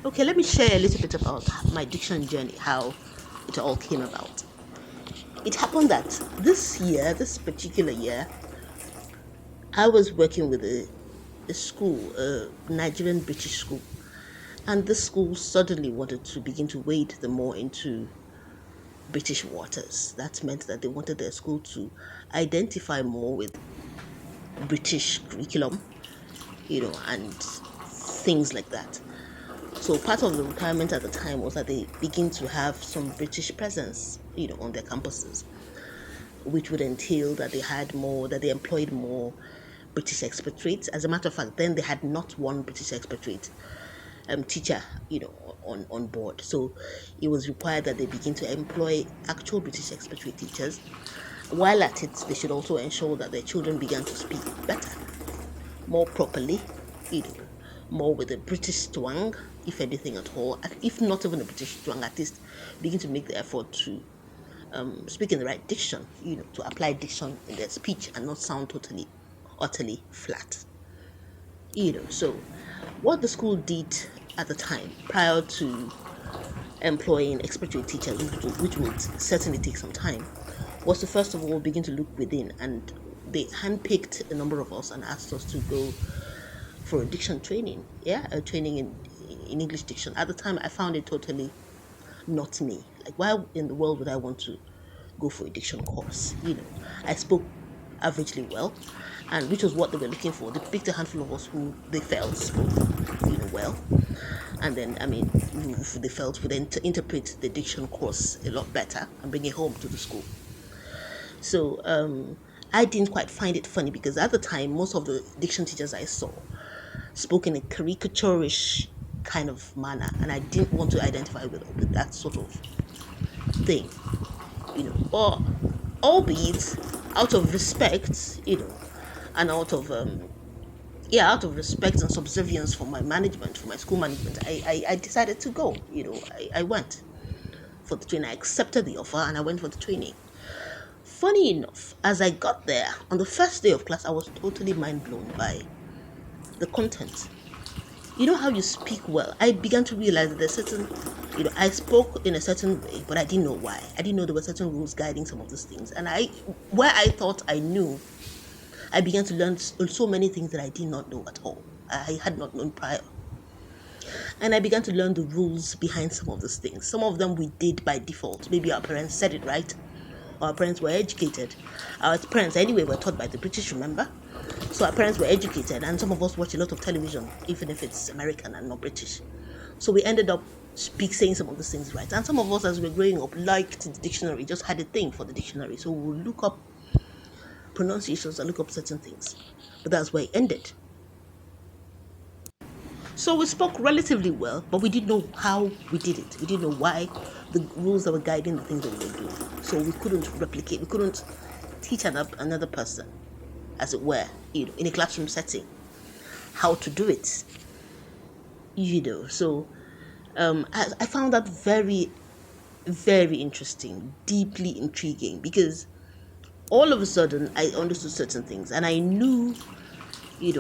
Okay, let me share a little bit about my diction journey, how it all came about. It happened that this year, this particular year, I was working with a school, a Nigerian British school, and this school suddenly wanted to begin to wade the more into British waters. That meant that they wanted their school to identify more with British curriculum, and things like that. So part of the requirement at the time was that they begin to have some British presence, on their campuses, which would entail that they employed more British expatriates. As a matter of fact, then they had not one British expatriate teacher, on board. So it was required that they begin to employ actual British expatriate teachers. While at it, they should also ensure that their children began to speak better, more properly, you know, more with a British twang, if anything at all. If not even a British twang, at least begin to make the effort to speak in the right diction, to apply diction in their speech and not sound totally, utterly flat. So what the school did at the time, prior to employing expatriate teachers, which would certainly take some time, was to first of all begin to look within, and they handpicked a number of us and asked us to go for a diction training. Yeah, a training in English diction. At the time, I found it totally not me. Like, why in the world would I want to go for a diction course? I spoke averagely well, and which was what they were looking for. They picked a handful of us who they felt spoke, well, and then who they felt would interpret the diction course a lot better and bring it home to the school. So I didn't quite find it funny because at the time, most of the diction teachers I saw spoke in a caricaturish kind of manner, and I didn't want to identify with that sort of thing, or albeit out of respect, and out of respect and subservience for my management, for my school management, I decided to go. I went for the training. I accepted the offer and I went for the training. Funny enough, as I got there on the first day of class, I was totally mind blown by the content. You know how you speak well. I began to realize that there's certain, I spoke in a certain way, but I didn't know why. I didn't know there were certain rules guiding some of those things. And where I thought I knew, I began to learn so many things that I did not know at all. I had not known prior. And I began to learn the rules behind some of those things. Some of them we did by default. Maybe our parents said it right. Our parents were educated. Our parents, anyway, were taught by the British, remember? So our parents were educated, and some of us watch a lot of television, even if it's American and not British. So we ended up saying some of those things right. And some of us, as we were growing up, liked the dictionary, just had a thing for the dictionary. So we would look up pronunciations and look up certain things. But that's where it ended. So we spoke relatively well, but we didn't know how we did it. We didn't know why, the rules that were guiding the things that we were doing. So we couldn't replicate, we couldn't teach another person, as it were, in a classroom setting, how to do it. So I found that very, very interesting, deeply intriguing, because all of a sudden I understood certain things and I knew,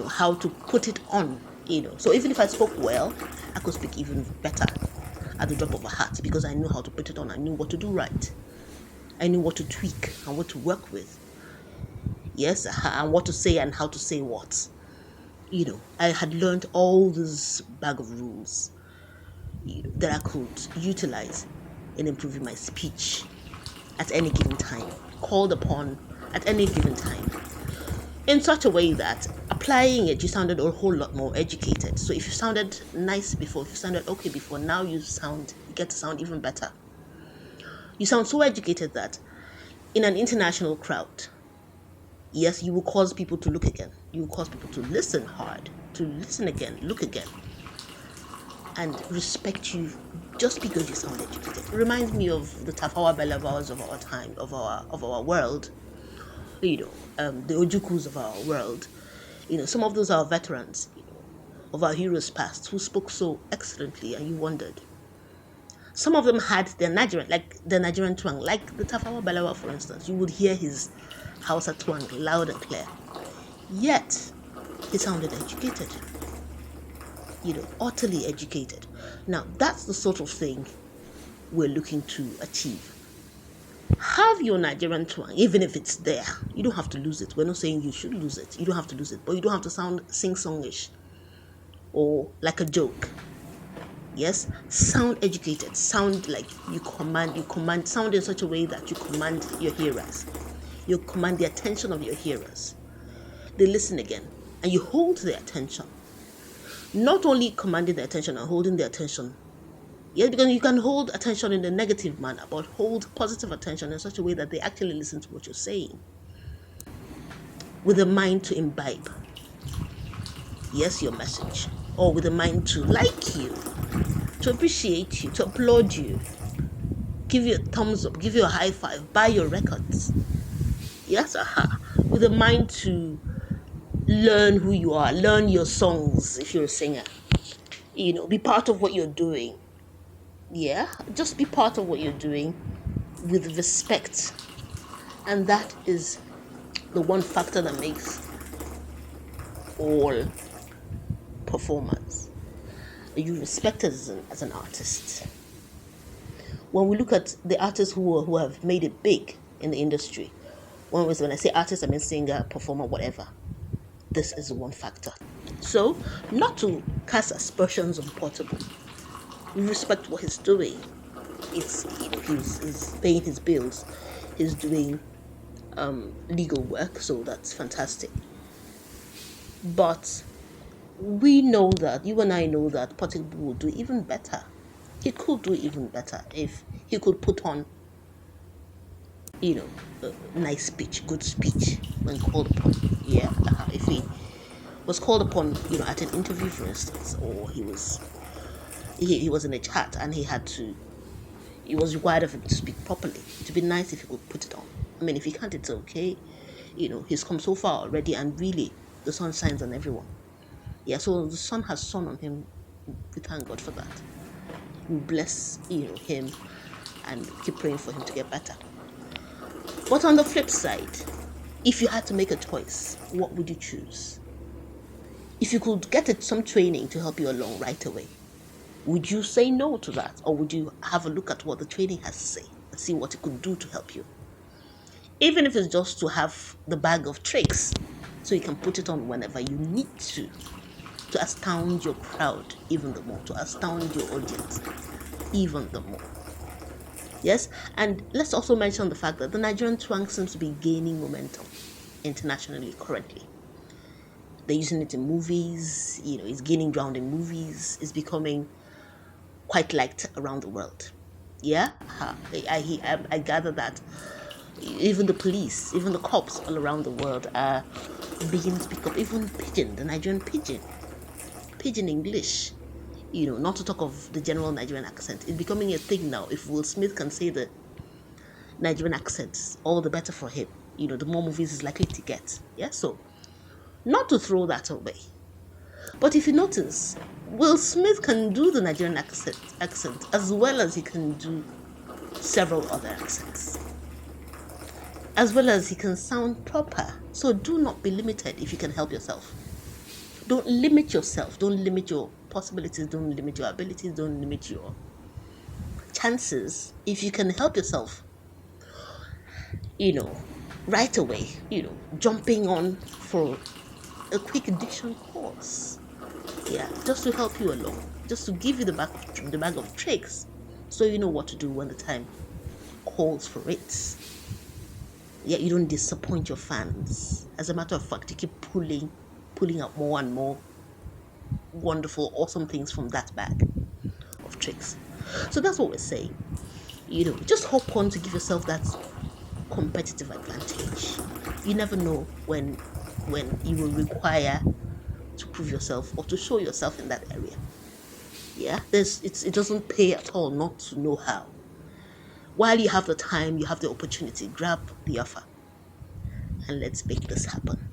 how to put it on, So even if I spoke well, I could speak even better at the drop of a hat because I knew how to put it on. I knew what to do right. I knew what to tweak and what to work with. Yes, and what to say and how to say what. I had learned all this bag of rules, that I could utilize in improving my speech at any given time, called upon at any given time, in such a way that applying it, you sounded a whole lot more educated. So if you sounded nice before, if you sounded okay before, now you get to sound even better. You sound so educated that in an international crowd, yes, you will cause people to look again. You will cause people to listen hard, to listen again, look again, and respect you just because you sound educated. It reminds me of the Tafawa Balabas of our time, of our world, the Ojukus of our world. Some of those are veterans, of our heroes past who spoke so excellently, and you wondered. Some of them had their Nigerian twang, like the Tafawa Balewa, for instance. You would hear his Hausa twang loud and clear. Yet, he sounded educated. utterly educated. Now, that's the sort of thing we're looking to achieve. Have your Nigerian twang, even if it's there. You don't have to lose it. We're not saying you should lose it. You don't have to lose it, but you don't have to sound sing-songish or like a joke. Yes, sound educated. Sound like you command. Sound in such a way that you command your hearers. You command the attention of your hearers. They listen again, and you hold their attention. Not only commanding their attention and holding their attention. Yes, because you can hold attention in a negative manner, but hold positive attention in such a way that they actually listen to what you're saying. With a mind to imbibe, yes, your message. Or with a mind to like you, to appreciate you, to applaud you, give you a thumbs up, give you a high five, buy your records. Yes, with a mind to learn who you are, learn your songs if you're a singer. Be part of what you're doing. Yeah, just be part of what you're doing with respect. And that is the one factor that makes all performers. You respected as an artist. When we look at the artists who have made it big in the industry, when I say artist, I mean singer, performer, whatever. This is one factor. So, not to cast aspersions on Portable. We respect what he's doing. He's paying his bills. He's doing legal work, so that's fantastic. But we know that, you and I know that Portable will do even better. He could do even better if he could put on, a nice speech, good speech when called upon. Yeah, if he was called upon, at an interview, for instance, or he was in a chat and it was required of him to speak properly. It'd be nice if he could put it on. I mean, if he can't, it's okay. He's come so far already, and really, the sun shines on everyone. Yeah, so the sun has shone on him. We thank God for that. We bless, him, and keep praying for him to get better. But on the flip side, if you had to make a choice, what would you choose? If you could get some training to help you along right away, would you say no to that? Or would you have a look at what the training has to say and see what it could do to help you? Even if it's just to have the bag of tricks, so you can put it on whenever you need to astound your crowd even the more, to astound your audience even the more. Yes, and let's also mention the fact that the Nigerian twang seems to be gaining momentum internationally currently. They're using it in movies, it's gaining ground in movies, it's becoming quite liked around the world. Yeah, I gather that even the police, even the cops all around the world are beginning to pick up even pidgin, the Nigerian pidgin English. Not to talk of the general Nigerian accent. It's becoming a thing now. If Will Smith can say the Nigerian accents, all the better for him. The more movies he's likely to get. Yeah, so not to throw that away. But if you notice, Will Smith can do the Nigerian accent as well as he can do several other accents. As well as he can sound proper. So do not be limited if you can help yourself. Don't limit yourself. Don't limit your possibilities. Don't limit your abilities. Don't limit your chances. If you can help yourself, right away, jumping on for a quick diction course. Yeah, just to help you along. Just to give you the bag of tricks, so you know what to do when the time calls for it. Yeah, you don't disappoint your fans. As a matter of fact, you keep pulling out more and more wonderful, awesome things from that bag of tricks. So that's what we're saying. Just hop on to give yourself that competitive advantage. You never know when you will require to prove yourself or to show yourself in that area. Yeah, it doesn't pay at all not to know how. While you have the time, you have the opportunity, grab the offer and let's make this happen.